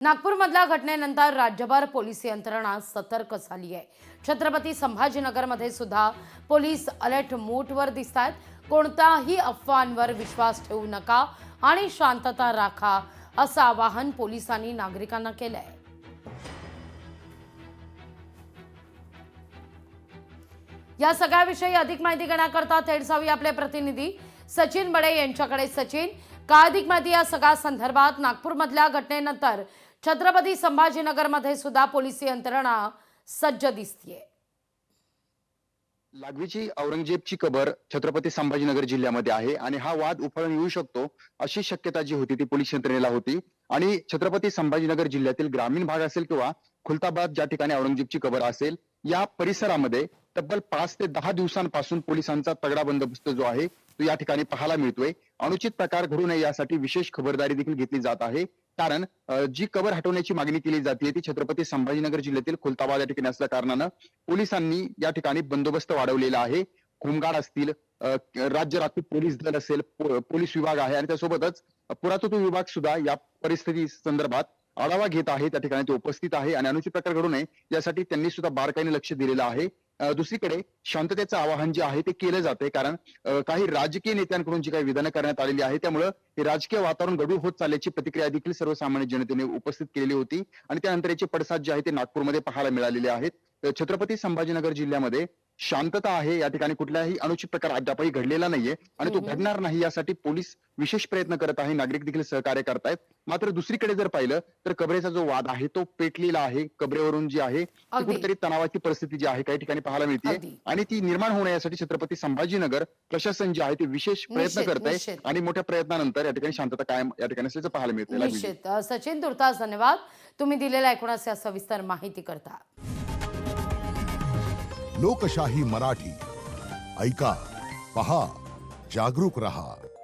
नागपूरमधल्या घटनेनंतर राज्यभर पोलीस यंत्रणा सतर्क झाली आहे। छत्रपती संभाजीनगरमध्ये सुद्धा पोलीस अलर्ट मोडवर दिसतात। कोणत्याही अफवांवर विश्वास ठेवू नका आणि शांतता राखा, असं आवाहन पोलिसांनी नागरिकांना केलंय। या सगळ्याविषयी अधिक माहिती घेण्याकरता थेट जाऊया आपले प्रतिनिधी सचिन बडे यांच्याकडे। सचिन, काय अधिक माहिती या सगळ्या संदर्भात? नागपूरमधल्या घटनेनंतर छत्रपती संभाजीनगरमध्ये सुद्धा पोलीस यंत्रणा सज्ज दिसतीये। लागवीची औरंगजेबची कबर छत्रपती संभाजीनगर जिल्ह्यामध्ये आहे आणि हा वाद उफाळून येऊ शकतो अशी शक्यता जी होती ती पोलीस यंत्रणेला होती। आणि छत्रपती संभाजीनगर जिल्ह्यातील ग्रामीण भाग असेल किंवा खुलताबाद ज्या ठिकाणी औरंगजेबची कबर असेल, या परिसरामध्ये तब्बल 5 ते 10 दिवसांपासून पोलिसांचा तगडा बंदोबस्त जो आहे तो या ठिकाणी पाहायला मिळतोय। अनुचित प्रकार घडू नये यासाठी विशेष खबरदारी देखील घेतली जात आहे। कारण जी कबर हटवण्याची मागणी केली जाते ती छत्रपती संभाजीनगर जिल्ह्यातील खुलताबाद या ठिकाणी असल्या कारणानं पोलिसांनी या ठिकाणी बंदोबस्त वाढवलेला आहे। होमगार्ड असतील, राज्य राखीव पोलीस दल असेल, पोलीस विभाग आहे आणि त्यासोबतच पुरातत्व विभाग सुद्धा या परिस्थिती संदर्भात आढावा घेत आहे। त्या ठिकाणी ते उपस्थित आहे आणि अनुचित प्रकार घडू नये यासाठी त्यांनी सुद्धा बारकाईने लक्ष दिलेलं आहे। दुसरीकडे शांततेचं आवाहन जे आहे ते केलं जाते, कारण काही राजकीय नेत्यांकडून जी काही विधानं करण्यात आलेली आहे त्यामुळे हे राजकीय वातावरण गढूळ होत चालल्याची प्रतिक्रिया देखील सर्वसामान्य जनतेने उपस्थित केलेली होती आणि त्यानंतर याचे पडसाद जे आहे ते नागपूरमध्ये पाहायला मिळालेले आहेत। छत्रपती संभाजीनगर जिल्ह्यामध्ये शांतता आहे, या ठिकाणी कुठलाही अनुचित प्रकार अद्यापही घडलेला नाहीये आणि तो घडणार नाही यासाठी पोलीस विशेष प्रयत्न करत आहे, नागरिक देखील सहकार्य करतायत। मात्र दुसरीकडे जर पाहिलं तर कबरेचा जो वाद आहे तो पेटलेला आहे। कबरेवरून जी आहे ती कुठेतरी तणावाची परिस्थिती जी आहे काही ठिकाणी पाहायला मिळते आणि ती निर्माण होण्या यासाठी छत्रपती संभाजीनगर प्रशासन जे आहे ते विशेष प्रयत्न करत आहे आणि मोठ्या प्रयत्नानंतर या ठिकाणी शांतता कायम या ठिकाणी असल्याचं पाहायला मिळते। निश्चित सचिन, तुर्तास धन्यवाद तुम्ही दिलेल्या एकूणच या सविस्तर माहिती करता। लोकशाही मराठी ऐका, पहा, जागरूक रहा।